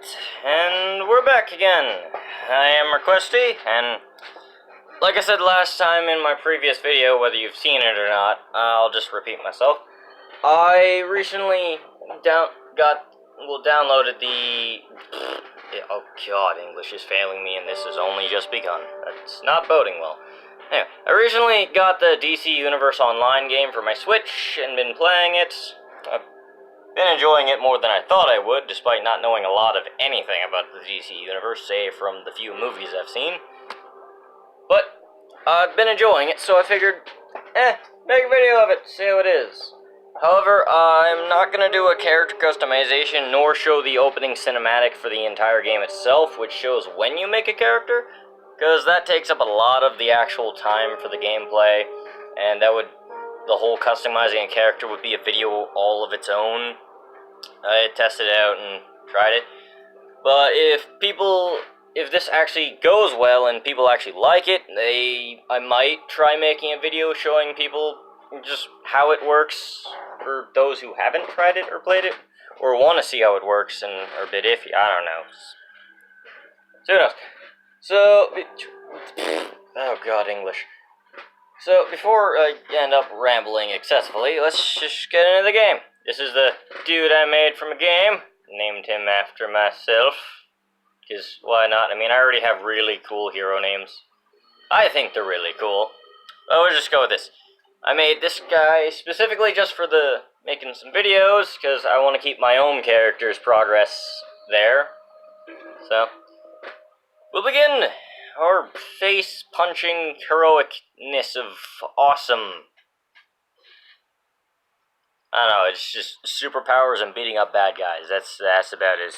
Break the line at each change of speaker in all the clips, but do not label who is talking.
Alright, and we're back again. I am Requesty, and like I said last time in my previous video, whether you've seen it or not, I'll just repeat myself. I recently downloaded the... Oh god, English is failing me and this has only just begun. That's not boding well. Anyway, I recently got the DC Universe Online game for my Switch and been playing it. I've been enjoying it more than I thought I would, despite not knowing a lot of anything about the DC Universe, save from the few movies I've seen. But I've been enjoying it, so I figured, make a video of it, see how it is. However, I'm not going to do a character customization, nor show the opening cinematic for the entire game itself, which shows when you make a character, because that takes up a lot of the actual time for the gameplay, and the whole customizing a character would be a video all of its own. I tested it out and tried it, but if this actually goes well and people actually like it, I might try making a video showing people just how it works for those who haven't tried it or played it, or want to see how it works and are a bit iffy. I don't know. So, who knows? So, oh god, English. So, before I end up rambling excessively, let's just get into the game. This is the dude I made from a game. Named him after myself. Because, why not? I mean, I already have really cool hero names. I think they're really cool. But we'll just go with this. I made this guy specifically just for making some videos, because I want to keep my own character's progress there. So, we'll begin our face-punching heroicness of awesome. I don't know, it's just superpowers and beating up bad guys. That's about as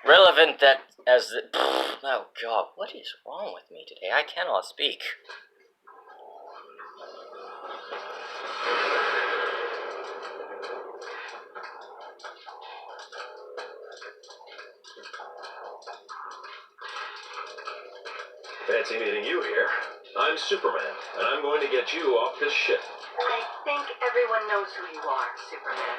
relevant as the... Oh god, what is wrong with me today? I cannot speak.
Fancy meeting you here. I'm Superman, and I'm going to get you off this ship.
I think everyone knows who you are, Superman.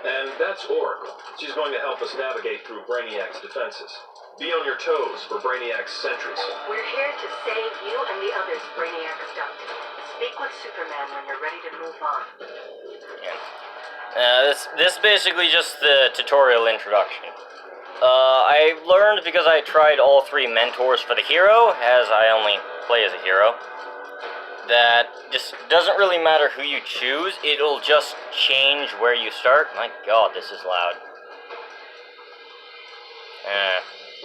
And that's Oracle. She's going to help us navigate through Brainiac's defenses. Be on your toes for Brainiac's sentries.
We're here to save you and the others Brainiac abducted. Speak with Superman when you're ready to move on.
Yeah. This is basically just the tutorial introduction. I learned because I tried all three mentors for the hero, as I only play as a hero, that just doesn't really matter who you choose, it'll just change where you start. My god, this is loud.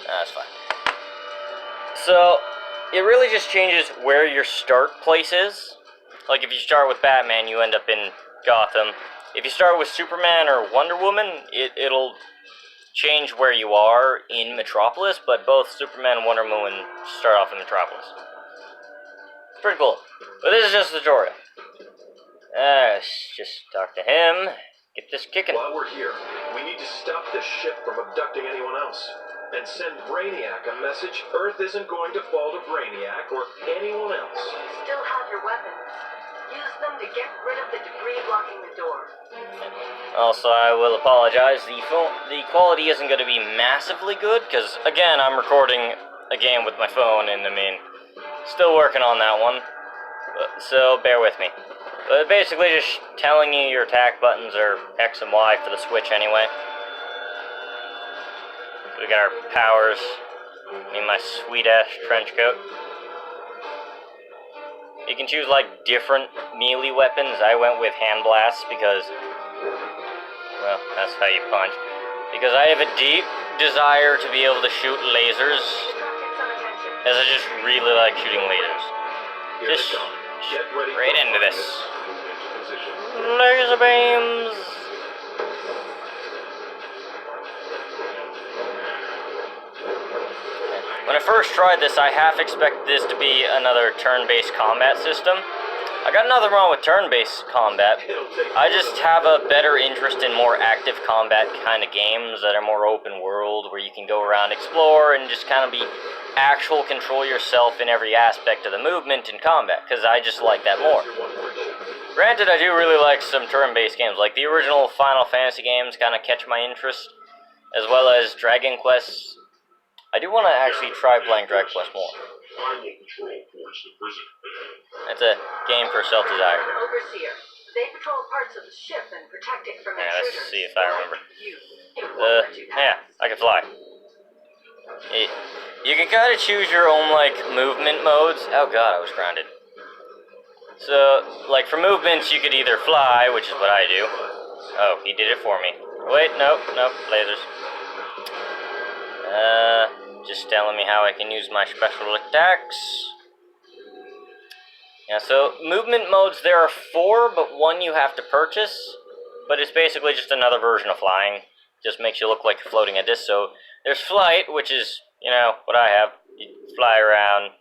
That's fine. So, it really just changes where your start place is. Like, if you start with Batman, you end up in Gotham. If you start with Superman or Wonder Woman, it'll change where you are in Metropolis, but both Superman and Wonder Woman start off in Metropolis. Pretty cool. But this is just a tutorial. Let's just talk to him. Get this kicking.
While we're here, we need to stop this ship from abducting anyone else. And send Brainiac a message Earth isn't going to fall to Brainiac or anyone else.
You still have your weapons. Use them to get rid of the debris blocking the door.
Also, I will apologize. The quality isn't going to be massively good, because, again, I'm recording a game with my phone, and, I mean, still working on that one. So, bear with me. But basically just telling you your attack buttons are X and Y for the Switch anyway. We got our powers. In my sweet-ass trench coat. You can choose, like, different melee weapons. I went with hand blasts because, well, that's how you punch. Because I have a deep desire to be able to shoot lasers, as I just really like shooting lasers. Just straight into this. Laser beams! When I first tried this, I half expected this to be another turn-based combat system. I got nothing wrong with turn-based combat. I just have a better interest in more active combat kind of games that are more open world, where you can go around, explore, and just kind of be actual control yourself in every aspect of the movement in combat, because I just like that more. Granted, I do really like some turn-based games, like the original Final Fantasy games kind of catch my interest. as well as Dragon Quest. I do want to actually try playing Dragon Quest more. It's a game for self-desire.
Overseer. They patrol parts of the ship and protect it from
Yeah,
intruders.
let's see if I remember.
It won't let you pass.
Yeah, I can fly. You can kind of choose your own, like, movement modes. Oh god, I was grounded. So, like, for movements, you could either fly, which is what I do. Oh, he did it for me. Wait, nope, lasers. Just telling me how I can use my special attacks. Yeah, so movement modes, there are 4, but one you have to purchase. But it's basically just another version of flying. Just makes you look like you're floating a disc. So there's flight, which is, you know, what I have. You fly around,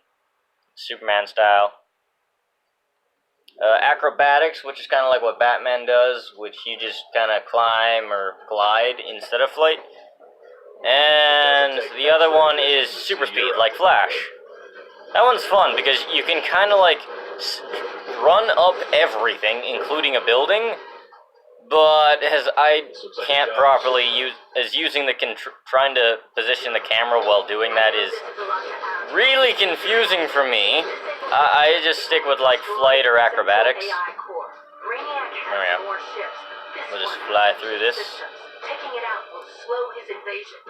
Superman style. Acrobatics, which is kind of like what Batman does, which you just kind of climb or glide instead of flight. And the other one is super speed, like Flash. That one's fun because you can kind of like run up everything, including a building. But as I can't properly use, as using the trying to position the camera while doing that is really confusing for me. I just stick with like flight or acrobatics. There we go. We'll just fly through this.
Taking it out will slow his invasion.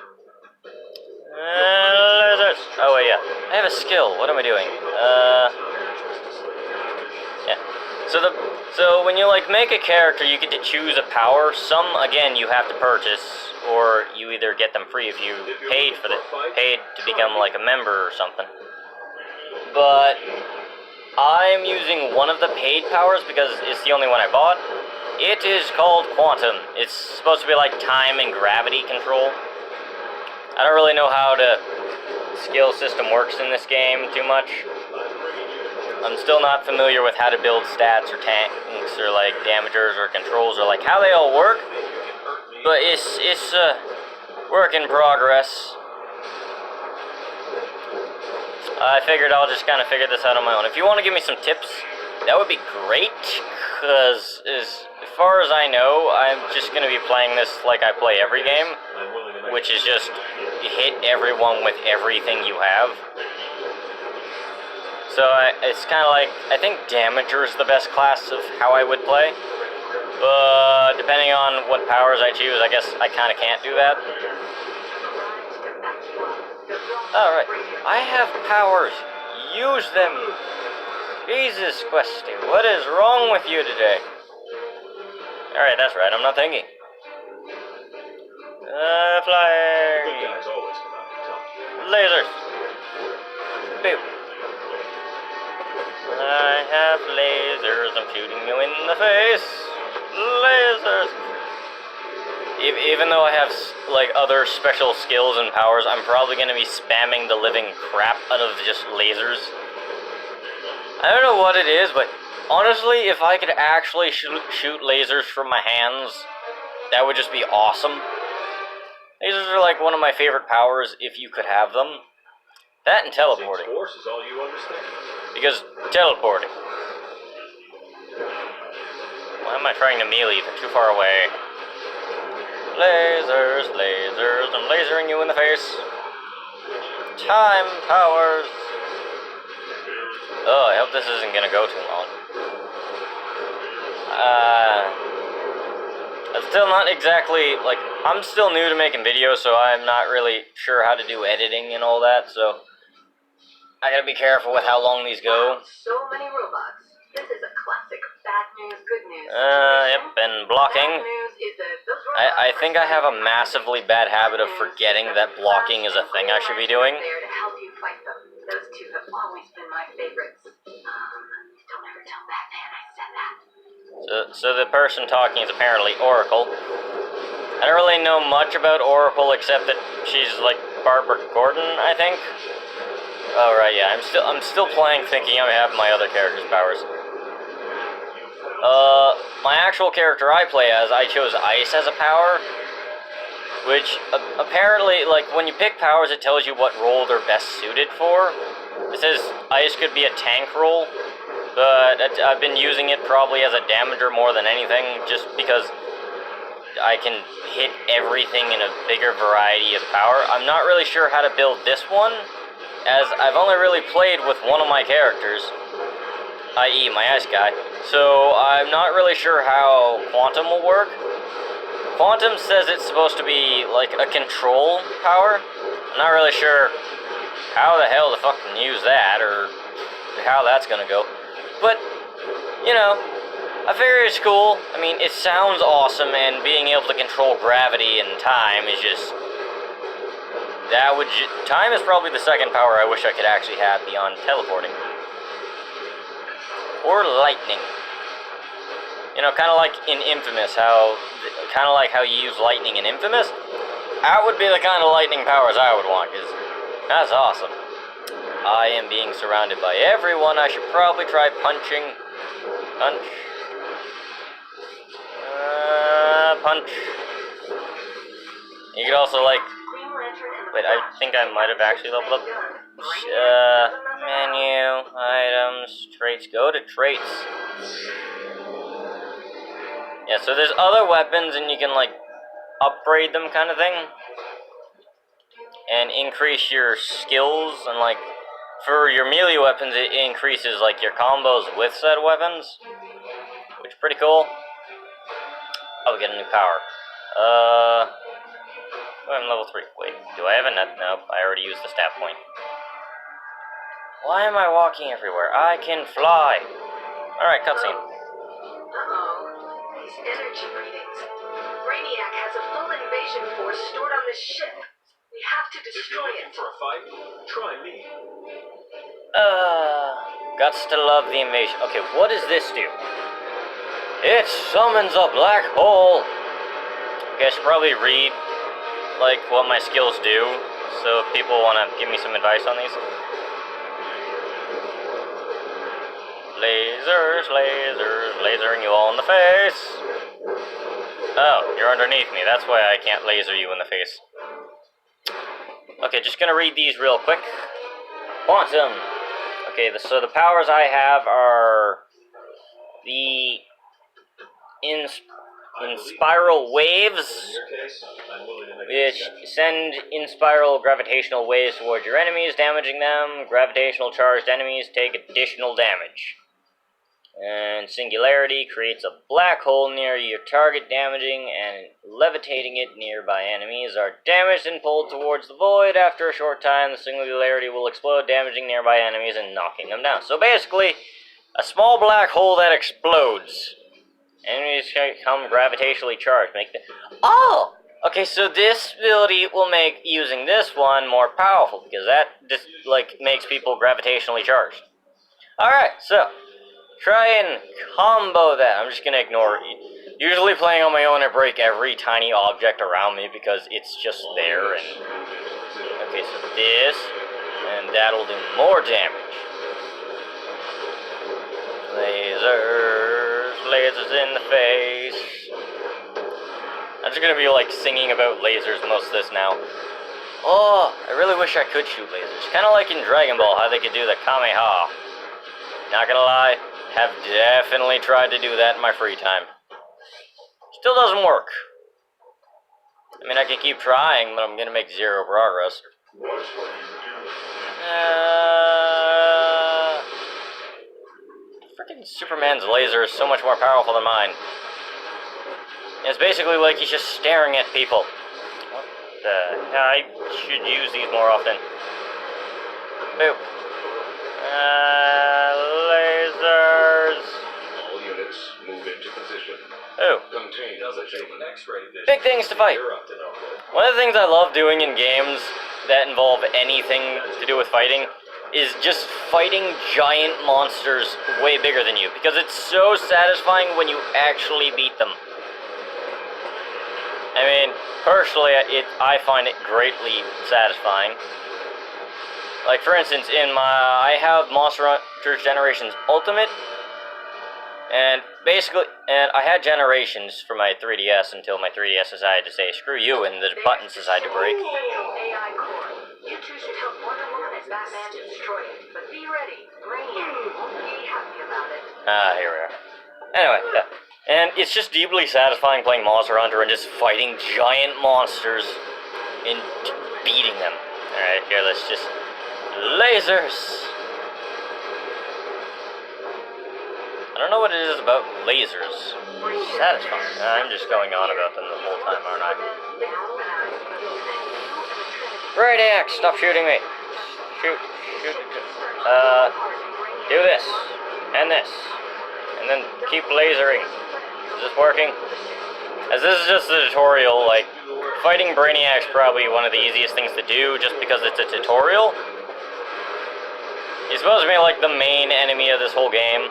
Oh wait, yeah. I have a skill. What am I doing? Yeah. So when you like make a character, you get to choose a power. Some again you have to purchase, or you either get them free if you paid to become like a member or something. But I'm using one of the paid powers because it's the only one I bought. It is called Quantum. It's supposed to be like time and gravity control. I don't really know how the skill system works in this game too much. I'm still not familiar with how to build stats or tanks or like damagers or controls or like how they all work. But it's a work in progress. I figured I'll just kind of figure this out on my own. If you want to give me some tips, that would be great. Because as far as I know, I'm just going to be playing this like I play every game, which is just hit everyone with everything you have. So it's kind of like, I think Damager is the best class of how I would play. But depending on what powers I choose, I guess I kind of can't do that. Alright, I have powers. Use them. Jesus, Questy, what is wrong with you today? Alright, that's right, I'm not thinking. Flying. Lasers. Boop. I have lasers, I'm shooting you in the face. Lasers. Even though I have like other special skills and powers, I'm probably going to be spamming the living crap out of just lasers. I don't know what it is, but honestly, if I could actually shoot lasers from my hands, that would just be awesome. Lasers are like one of my favorite powers if you could have them. That and teleporting.
Force is all you understand.
Because teleporting. Why am I trying to melee? They're too far away. Lasers, lasers, I'm lasering you in the face. Time powers. Oh, I hope this isn't gonna go too long. I'm still not exactly, like, I'm still new to making videos, so I'm not really sure how to do editing and all that, so I gotta be careful with how long these go.
So many robots. This is a classic bad news, good news.
Yep, and blocking.
Bad news is that those
I
robots
think I have a massively bad habit of forgetting that blocking is a thing I should be doing.
There to help you fight them. Those two have always been my favorites. Don't ever tell Batman I said that.
So the person talking is apparently Oracle. I don't really know much about Oracle except that she's like Barbara Gordon, I think. Oh right, yeah. I'm still playing thinking I have my other character's powers. My actual character I play as, I chose Ice as a power, which apparently, like, when you pick powers, it tells you what role they're best suited for. It says Ice could be a tank role, but I've been using it probably as a damager more than anything, just because I can hit everything in a bigger variety of power. I'm not really sure how to build this one, as I've only really played with one of my characters, i.e. my ice guy, so I'm not really sure how Quantum will work. Quantum says it's supposed to be like a control power. I'm not really sure how the hell to fucking use that, or how that's gonna go. But, you know, I figure it's cool. I mean, it sounds awesome, and being able to control gravity and time is just... time is probably the second power I wish I could actually have beyond teleporting. Or lightning. You know, kind of like in Infamous, kind of like how you use lightning in Infamous. That would be the kind of lightning powers I would want, because that's awesome. I am being surrounded by everyone. I should probably try punching. Punch. Punch. You could also, like... Wait, I think I might have actually leveled up. Menu, items, traits. Go to traits. Yeah, so there's other weapons, and you can, like, upgrade them kind of thing. And increase your skills, and, like, for your melee weapons, it increases, like, your combos with said weapons. Which is pretty cool. Oh, we get a new power. Oh, I'm level 3. Wait, do I have a net? Nope, I already used the stat point. Why am I walking everywhere? I can fly! Alright, cutscene.
These energy readings. Brainiac has a full invasion force stored on this ship. We have to
If you're
destroy
looking
it.
for a fight, try me.
Guts to love the invasion. Okay, what does this do? It summons a black hole! Okay, I should probably read, like, what my skills do, so if people want to give me some advice on these. Lasers, lasers, lasering you all in the face. Oh, you're underneath me. That's why I can't laser you in the face. Okay, just gonna read these real quick. Quantum. Okay, so the powers I have are the Inspiral waves,
In your case, I'm willing to make an
which
exception.
send inspiral gravitational waves towards your enemies, damaging them. Gravitational charged enemies take additional damage. And Singularity creates a black hole near your target, damaging and levitating it. Nearby enemies are damaged and pulled towards the void. After a short time, the Singularity will explode, damaging nearby enemies and knocking them down. So basically, a small black hole that explodes. Enemies become gravitationally charged. Oh! Okay, so this ability will make using this one more powerful, because that just, like, makes people gravitationally charged. Alright, so try and combo that. I'm just gonna ignore it. Usually playing on my own, I break every tiny object around me because it's just there. And okay, so this, and that'll do more damage. Lasers, lasers in the face. I'm just gonna be like singing about lasers most of this now. Oh, I really wish I could shoot lasers. Kind of like in Dragon Ball, how they could do the Kamehameha. Not gonna lie, have definitely tried to do that in my free time. Still doesn't work. I mean, I can keep trying, but I'm gonna make zero progress. Freaking Superman's laser is so much more powerful than mine. It's basically like he's just staring at people. What the hell? I should use these more often. Boop. Lasers.
All units move into position.
Ooh.
Contain doesn't take an X-ray vision.
Big things to fight.
You're up to no good.
One of the things I love doing in games that involve anything to do with fighting is just fighting giant monsters way bigger than you, because it's so satisfying when you actually beat them. I mean, personally, I find it greatly satisfying. Like, for instance, I have Monster Hunter Generations Ultimate, and I had Generations for my 3DS until my 3DS decided to say, screw you, and the buttons decided to break.
AI core. You two should help Wonder Woman and Batman to destroy it. But be ready. Brainiac won't be happy about it.
Here we are. Anyway, And it's just deeply satisfying playing Monster Hunter and just fighting giant monsters and beating them. Alright, here, let's just... Lasers! I don't know what it is about lasers. Satisfying. I'm just going on about them the whole time, aren't I? Brainiac, stop shooting me. Shoot. Do this. And this. And then keep lasering. Is this working? As this is just a tutorial, like, fighting Brainiac's probably one of the easiest things to do just because it's a tutorial. He's supposed to be like the main enemy of this whole game.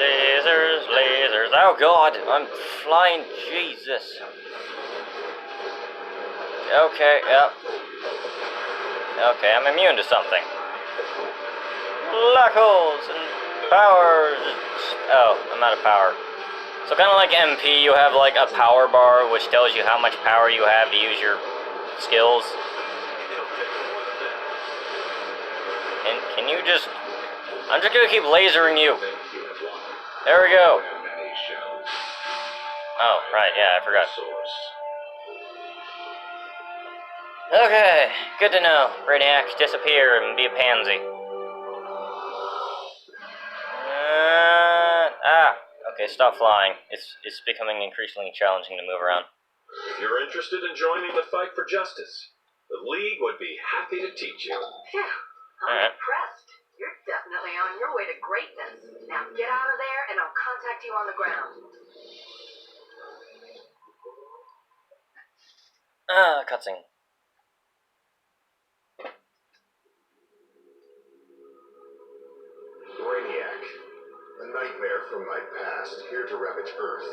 Lasers, lasers. Oh god, I'm flying. Jesus. Okay, yep. Okay, I'm immune to something. Black holes and powers. Oh, I'm out of power. So kind of like MP, you have like a power bar which tells you how much power you have to use your skills. And can you just... I'm just gonna keep lasering you. There we go. Oh, right, yeah, I forgot. Okay, good to know. Brainiac, disappear and be a pansy. Okay, stop flying. It's becoming increasingly challenging to move around.
If you're interested in joining the fight for justice, the League would be happy to teach you.
Phew, I'm impressed. You're definitely on your way to greatness. Now get out of there and I'll contact you on the ground.
Cutscene.
Brainiac, a nightmare from my past, here to ravage Earth.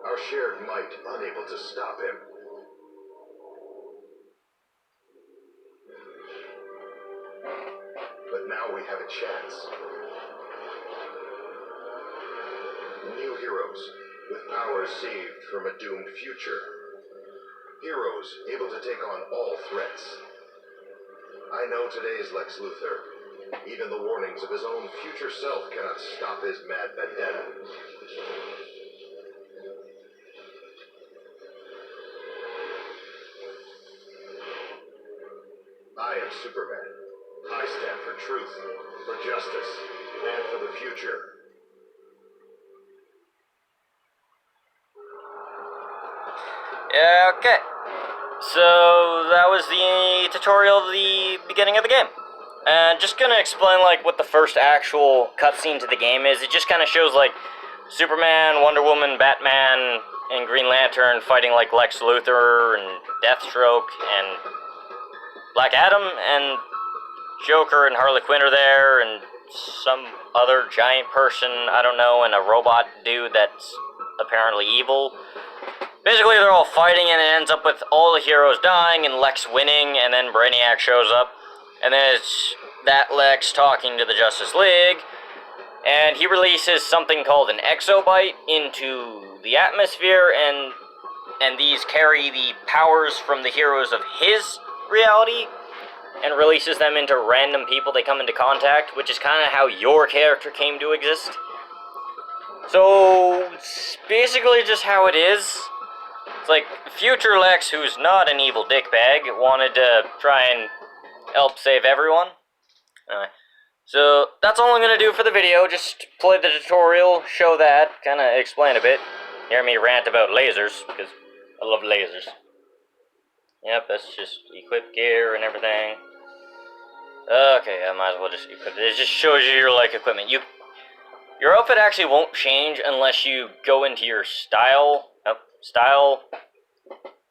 Our shared might unable to stop him. But now we have a chance. New heroes, with powers saved from a doomed future. Heroes able to take on all threats. I know today's Lex Luthor. Even the warnings of his own future self cannot stop his mad vendetta. I am Superman. I stand for truth, for justice, and for the future.
Yeah, okay. So that was the tutorial of the beginning of the game. And just gonna explain like what the first actual cutscene to the game is. It just kind of shows like Superman, Wonder Woman, Batman, and Green Lantern fighting like Lex Luthor and Deathstroke and Black Adam, and Joker and Harley Quinn are there, and some other giant person, I don't know, and a robot dude that's apparently evil. Basically, they're all fighting, and it ends up with all the heroes dying and Lex winning, and then Brainiac shows up, and then it's that Lex talking to the Justice League, and he releases something called an exobyte into the atmosphere, and these carry the powers from the heroes of his reality, and releases them into random people they come into contact, which is kind of how your character came to exist. So, it's basically just how it is. It's like, future Lex, who's not an evil dickbag, wanted to try and help save everyone. Anyway, so that's all I'm going to do for the video, just play the tutorial, show that, kind of explain a bit. Hear me rant about lasers, because I love lasers. Yep, that's just equip gear and everything. Okay, I might as well just equip it. It just shows you your, like, equipment. Your outfit actually won't change unless you go into your style,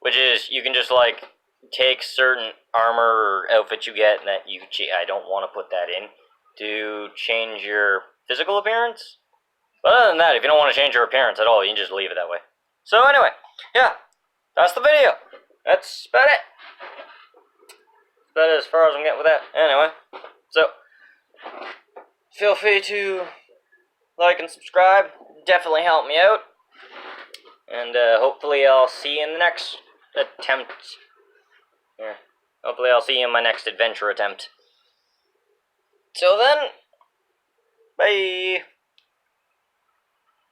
which is, you can just, like, take certain armor or outfit you get, and that I don't want to put that in, to change your physical appearance. But other than that, if you don't want to change your appearance at all, you can just leave it that way. So anyway, yeah, that's the video. That's about it. That's about as far as I'm getting with that. Anyway, so feel free to like and subscribe. Definitely help me out. And hopefully I'll see you in the next attempt. Yeah. Hopefully I'll see you in my next adventure attempt. Till then, bye.